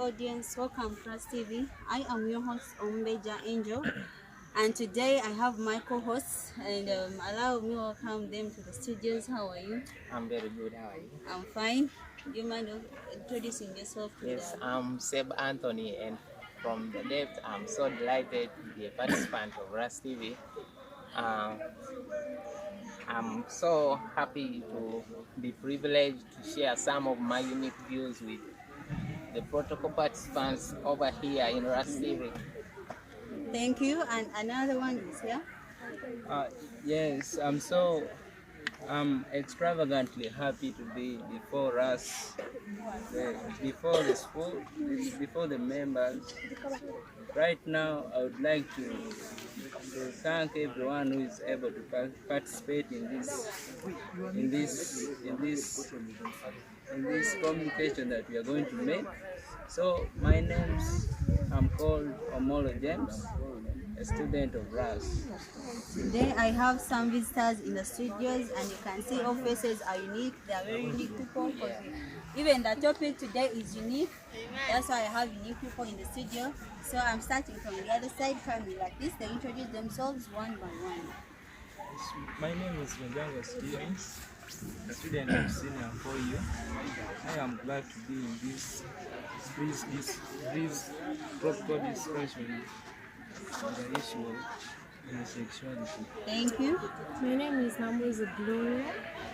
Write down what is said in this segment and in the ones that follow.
audience, welcome to RASS TV. I am your host, Ombeja Angel, and today I have my co-hosts, and allow me to welcome them to the studios. How are you? I'm very good. How are you? I'm fine. Do you mind introducing yourself to Yes, I'm Seb Anthony, and from the depth, I'm so delighted to be a participant of RASS TV. I'm so happy to be privileged to share some of my unique views with the protocol participants over here in RASS TV. Thank you. And another one is here. Yes, I'm extravagantly happy to be before us, before the school, before the members. Right now, I would like to thank everyone who is able to participate in this communication that we are going to make. So I'm called Omolo James, a student of RASS. Today I have some visitors in the studios, and you can see all faces are unique. They are very unique people. Even the topic today is unique. That's why I have unique people in the studio. So I'm starting from the other side, coming like this. They introduce themselves one by one. My name is Rubongi Stevens, a student of senior 4U. I am glad to be in this protocol discussion on the issue of homosexuality. Thank you. My name is Namuza Gloria,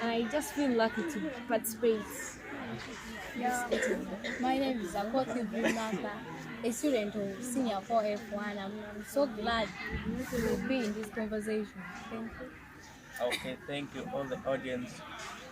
and I just feel lucky to participate. My name is Akoti Brunaka, a student of senior 4F1. I'm so glad to be in this conversation. Thank you. Okay, thank you all the audience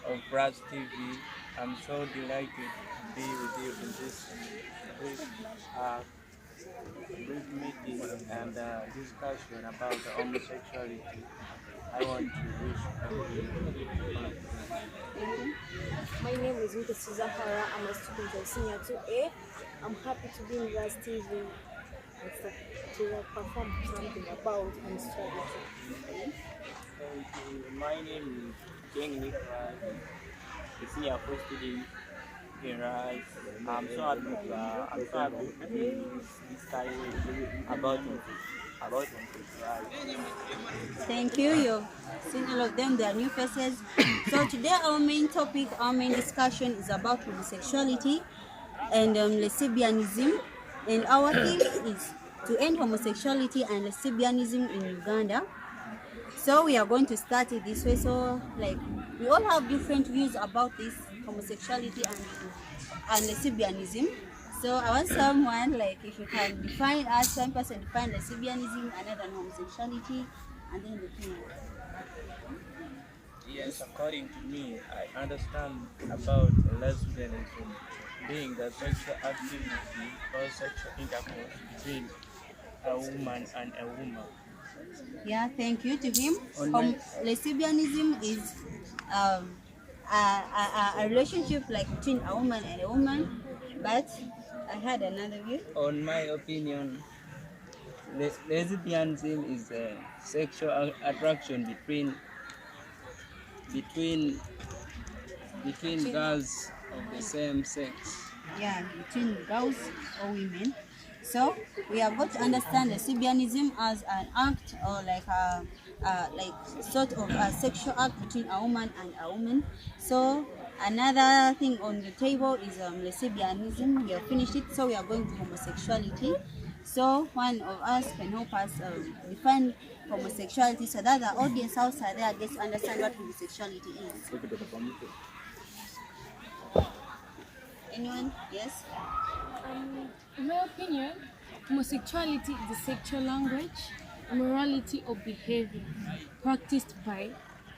of RASS TV. I'm so delighted to be with you in this brief meeting and discussion about the homosexuality. I want to wish everyone. My name is Rita Zahara. I'm a student of senior 2A. I'm happy to be in RASS TV and to perform something about homosexuality. My name is King Nicholas, a senior 4 student in RASS. I'm so happy to be discussing about homosexuality. Thank you. You've seen all of them. They are new faces. So today our main topic, our main discussion is about homosexuality and lesbianism. And our theme is to end homosexuality and lesbianism in Uganda. So we are going to start it this way. So we all have different views about this homosexuality and lesbianism. So I want someone, if you can define as some person define lesbianism, another homosexuality, and then the thing. Yes, according to me, I understand about lesbianism being the sexual activity or sexual intercourse between a woman and a woman. Yeah, thank you to him. Lesbianism is a relationship between a woman and a woman, but I had another view. On my opinion, lesbianism is a sexual attraction between girls of the same sex. Yeah, between girls or women. So we are going to understand lesbianism as an act or sort of a sexual act between a woman and a woman. So another thing on the table is lesbianism. We have finished it, so we are going to homosexuality. So one of us can help us define homosexuality so that the audience outside there gets to understand what homosexuality is. Anyone? Yes? In my opinion, homosexuality is a sexual language, immorality or behavior practiced by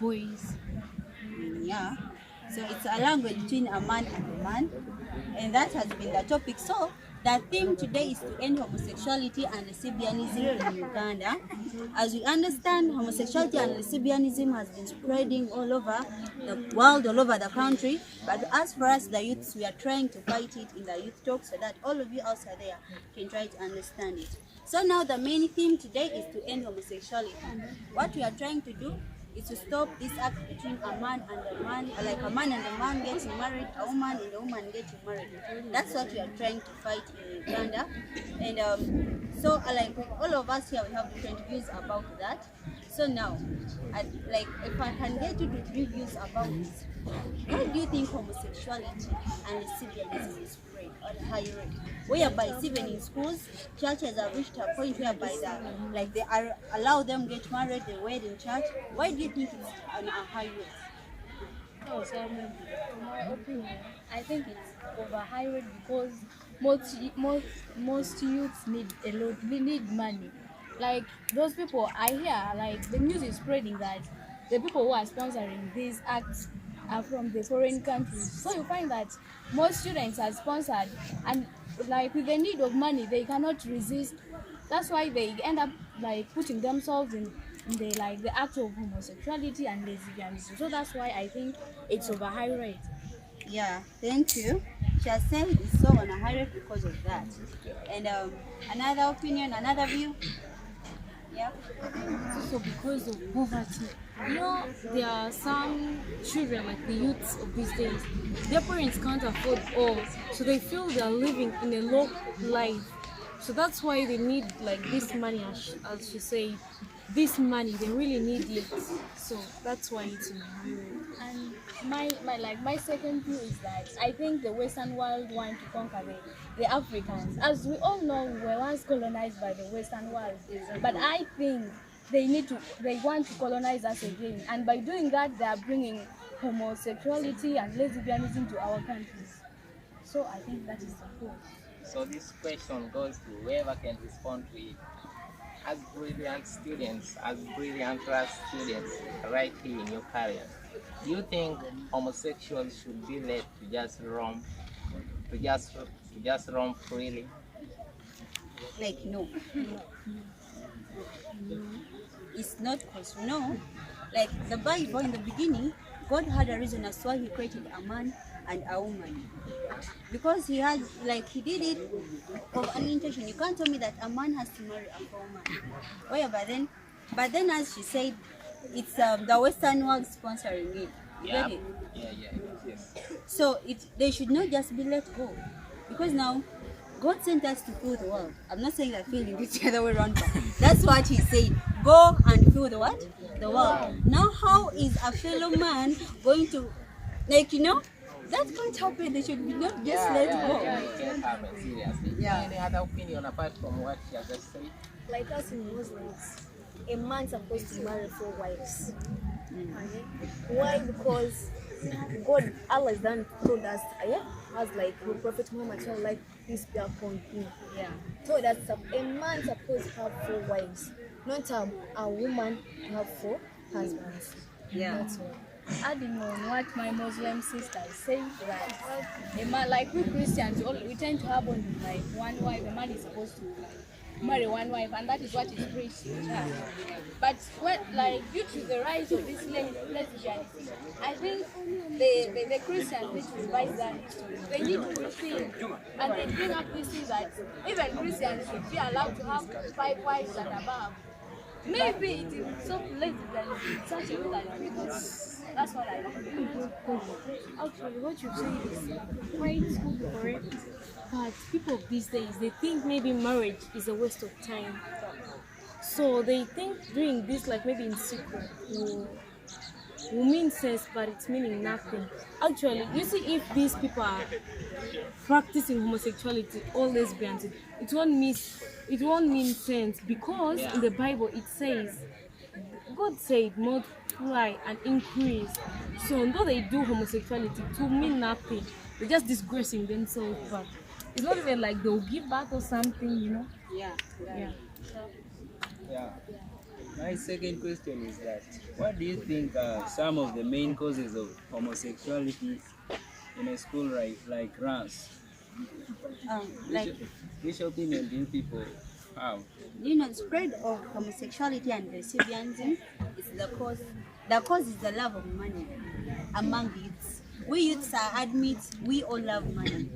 boys. Yeah. So it's a language between a man and a man, and that has been the topic. So the theme today is to end homosexuality and lesbianism in Uganda. As we understand, homosexuality and lesbianism has been spreading all over the world, all over the country. But as for us, the youths, we are trying to fight it in the youth talk so that all of you outside there can try to understand it. So now the main theme today is to end homosexuality. What we are trying to do is to stop this act between a man and a man, like a man and a man getting married, a woman and a woman getting married. That's what we are trying to fight in Uganda. And like all of us here, we have different views about that. So now, like if I can get you to three views about this, why do you think homosexuality and lesbianism is spread at a high rate? Whereby even in schools, churches have reached a point whereby they are allow them get married, they wed in church. Why do you think it's on a high rate? Oh, so in my opinion, I think it's over high rate because most youths need money. Like those people, I hear like the news is spreading that the people who are sponsoring these acts are from the foreign countries. So you find that most students are sponsored, and like with the need of money, they cannot resist. That's why they end up like putting themselves in the act of homosexuality and lesbianism. So that's why I think it's over high rate. Yeah, thank you. She has said it's so on a high rate because of that. And another opinion, another view. Yeah. Also because of poverty. You know, there are some children, like the youths of these days, their parents can't afford all, so they feel they are living in a low life. So that's why they need like this money, as she said, this money, they really need it. So that's why it's in high rate. And my second view is that I think the Western world want to conquer the Africans. As we all know, we were once colonized by the Western world. But I think they want to colonize us again. And by doing that, they are bringing homosexuality and lesbianism to our countries. So I think that is the goal. So this question goes to whoever can respond to it. As brilliant students, as brilliant RASS students right here in your career, do you think homosexuals should be let to just roam, freely? Like no. It's not because no. Like the Bible in the beginning, God had a reason as to why He created a man and a woman. Because He did it of an intention. You can't tell me that a man has to marry a woman. Oh yeah, but then as she said, it's the Western world sponsoring it. You get it? Yes. So they should not just be let go. Because now God sent us to fill the world. I'm not saying that filling this the other way around, but that's what He said. Go and fill the what? The world. Now how is a fellow man going to, that can't happen. They should be not just let go. It can't happen, seriously. Yeah. Any other opinion apart from what she has just said? Like us in Muslims, a man's supposed to marry 4 wives. Okay? Why? Because Allah has done told us, as like Prophet Muhammad like peace be upon him. Yeah. Told us a man supposed to have 4 wives, not a woman to have 4 husbands. Yeah. That's all. Adding on what my Muslim sisters say, that like we Christians, we tend to have only like one wife. A man is supposed to marry one wife, and that is what is preached in church. But due to the rise of this lesbianism, I think the Christians need to revise that history. They need to rethink, and they bring up this thing that even Christians should be allowed to have 5 wives and above. Maybe it is so lesbianism in such a way that people. That's what I think. Actually, what you say is quite correct. But people of these days, they think maybe marriage is a waste of time. So they think doing this, like maybe in secret, will mean sense, but it's meaning nothing. Actually, you see, if these people are practicing homosexuality or lesbians, it won't mean sense, because in the Bible it says, God said, multiply and increase. So although they do homosexuality, it will mean nothing. They're just disgracing themselves, but it's not even like they'll give back or something, Yeah. Yeah. My second question is that, what do you think are some of the main causes of homosexuality in a school like RASS? Which opinion do you people have? The spread of homosexuality and lesbianism is the cause. The cause is the love of money among youths. we youths are admit we all love money.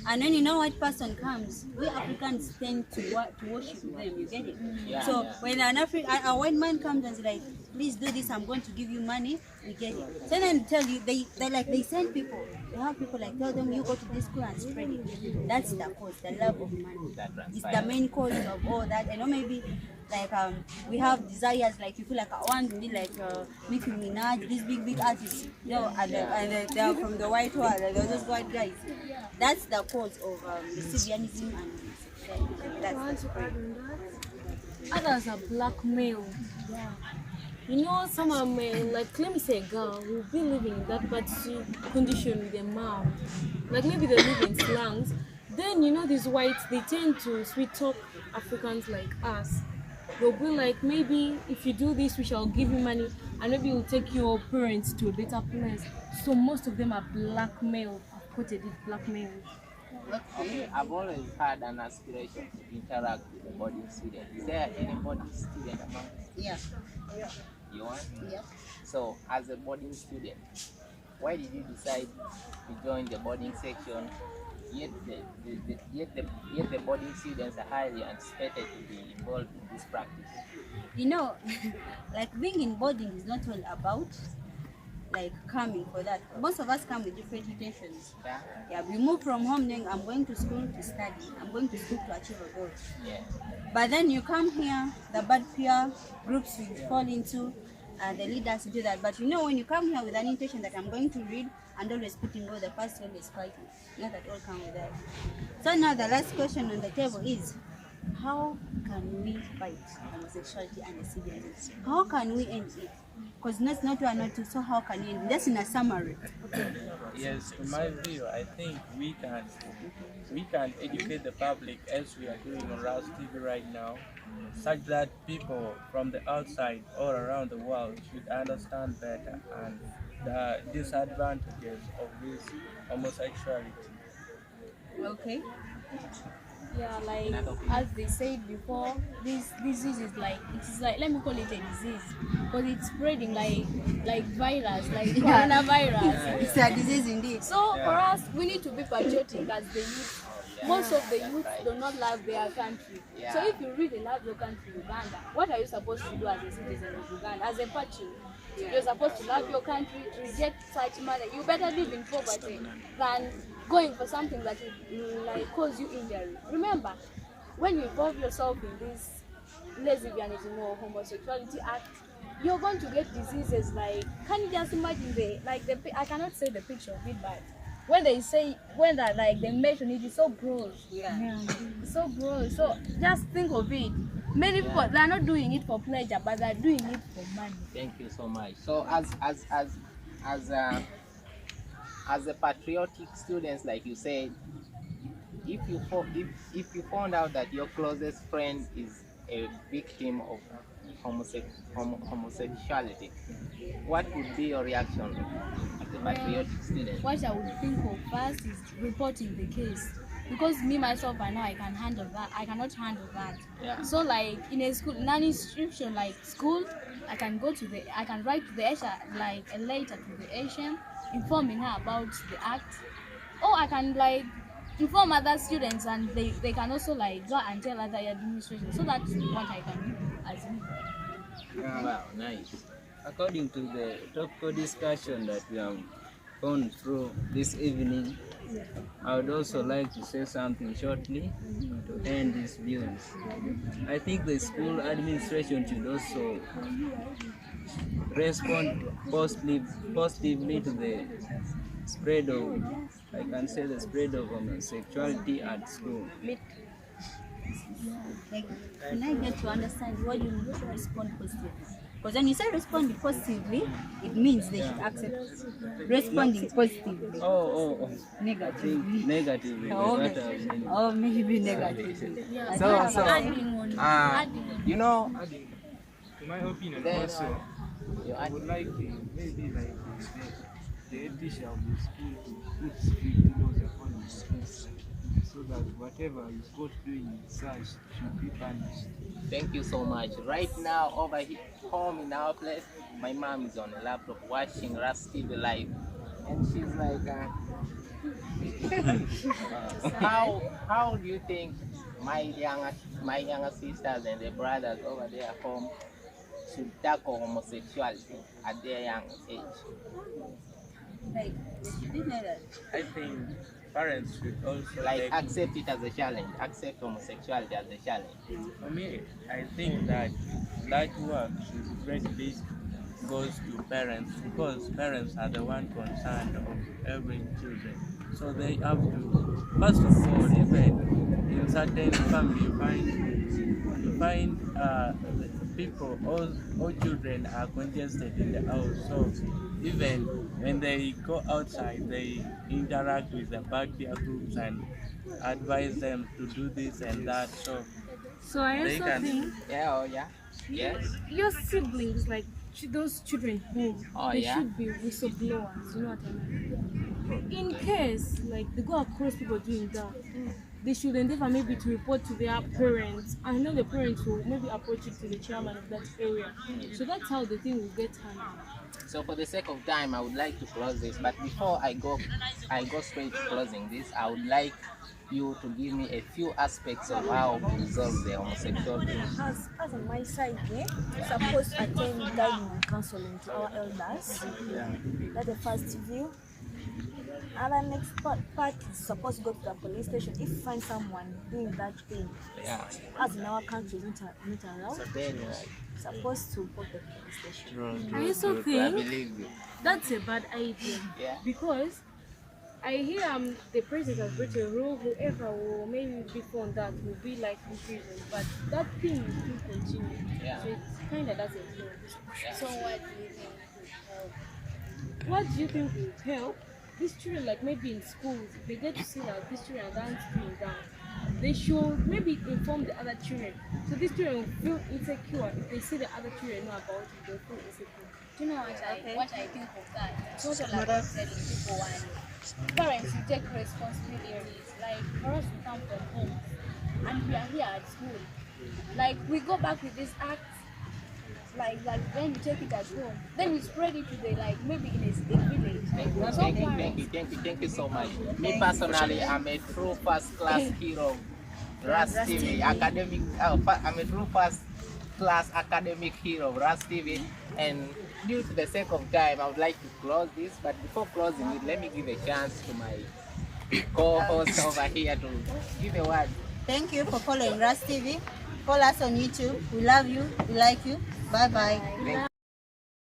And when you know white person comes, we Africans tend to worship them. You get it? So when a white man comes and is like, please do this, I'm going to give you money, we get it. So then tell you, they send people. They have people like tell them you go to this school and spread it. That's the cause, the love of money. It's the main cause of all that. And maybe like we have desires, like you feel like I want to be like Nicki Minaj, these big artists, you know, and they are from the white world, like those white guys. That's the cause of lesbianism and sexuality. That's the spread. Others are blackmail. You know, some are men, like let me say a girl will be living in that bad condition with a mom. Like maybe they live in slums. Then you know these whites, they tend to sweet talk Africans like us. They'll be like, maybe if you do this, we shall give you money, and maybe we'll take your parents to a better place. So most of them are blackmail. I've quoted it, blackmail. Okay, I've always had an aspiration to interact with the boarding student. Is there any boarding student among us? Yeah. You want? Yeah. So, as a boarding student, why did you decide to join the boarding section? Yet the boarding students are highly anticipated to be involved in this practice. You know, like being in boarding is not all about like coming for that. Most of us come with different intentions. Yeah, we move from home knowing I'm going to school to study, I'm going to school to achieve a goal. Yeah. But then you come here, the bad peer groups you fall into, the leaders do that. But you know, when you come here with an intention that I'm going to read and always putting goal, the first one is fighting. Not that all come with that. So now the last question on the table is, how can we fight homosexuality and lesbianism? How can we end it? Because that's not one or two, so how can we end it? That's in a summary. Yes, in my view, I think we can educate the public as we are doing on RASS TV right now, such that people from the outside all around the world should understand better and the disadvantages of this homosexuality. Okay. Yeah, like as they said before, this disease is like, it is like, let me call it a disease, because it's spreading like virus, like coronavirus. It's a disease indeed. So for us, we need to be patriotic as the youth. Most of the youth do not love their country. So if you really love your country, Uganda, what are you supposed to do as a citizen of Uganda, as a patriot? You're supposed to love your country, reject such matter. You better live in poverty than going for something that will like cause you injury. Remember, when you involve yourself in this lesbianism or homosexuality act, you're going to get diseases like, can you just imagine I cannot say the picture of it, but when they mention it, it's so gross. Yeah. It's so gross. So just think of it. Many people, they are not doing it for pleasure, but they're doing it for money. Thank you so much. So as a patriotic students, like you said, if you found out that your closest friend is a victim of homosexuality, what would be your reaction as a patriotic student? What I would think of first is reporting the case. Because me myself, I know I can handle that. I cannot handle that. Yeah. So like in a school, non-institution like school, I can write to the HR, like a letter to the Asian, informing her about the act. Or I can like inform other students, and they can also like go and tell other administration. So that's what I can do as me. Wow, nice. According to the topical discussion that we have gone through this evening, I would also like to say something shortly to end these views. I think the school administration should also respond positively to the spread of, I can say, the spread of homosexuality at school. Like, can I get to understand what you mean to respond positively? Because when you say respond positively, it means they should accept responding positively. Oh. Negatively. Negatively. Oh, maybe negatively. You know, To my opinion, then, also, I would like maybe like the teacher of the school to put strict laws upon the schools, so that whatever is caught doing such should be punished. thank you so much. Right now, over here, home in our place, my mom is on a laptop watching RASS TV live. and she's like, how do you think my younger sisters and the brothers over there at home should tackle homosexuality at their young age? Like, you didn't know that. I think parents should also Like, take, accept it as a challenge, accept homosexuality as a challenge. for me, I think that work should greatly goes to parents, because parents are the one concerned of every children. So they have to, first of all, even in certain family, you find people, all children are congested in the house. So even when they go outside, they interact with the backyard groups and advise them to do this and that. So I They also can- think Yeah, oh yeah. Yes. your siblings, like those children home, Oh, they yeah? should be whistleblowers. You know what I mean? In case like they go across people doing that, they should endeavor maybe to report to their parents, and then the parents will maybe approach it to the chairman of that area. So that's how the thing will get handled. So for the sake of time, I would like to close this. But before I go straight to closing this, I would like you to give me a few aspects of how to resolve the homosexual issue. As on my side, supposed to attend guiding and counseling to our elders. That's the first view. And the next part is supposed to go to the police station if you find someone doing that thing. Yeah. As in our country, not allowed. Very right. Supposed to go to the police station. I also I think believe you. that's a bad idea. Yeah. Because I hear the president has written a rule, whoever will maybe be found that will be like in prison, but that thing will still continue. Yeah. So it's kind of doesn't help. So what do you think would help? What do you think will help? These children, like maybe in schools, they get to see that these children are doing that. They should maybe inform the other children. So these children will feel insecure. If they see the other children know about it, they'll feel insecure. Do you know what I think of that? It's not all about telling people one. Parents, you take responsibilities. Like for us, we come from home and we are here at school. Like we go back with this act. Like then you take it at home. Then you spread it to the maybe in a village. Thank you so much. Me personally, I'm a true first-class hero. RASS TV academic. I'm a true first-class academic hero of RASS TV, and due to the sake of time, I would like to close this. But before closing it, let me give a chance to my co-host over here to give a word. Thank you for following RASS TV. Follow us on YouTube. We love you. We like you. Bye bye. Thank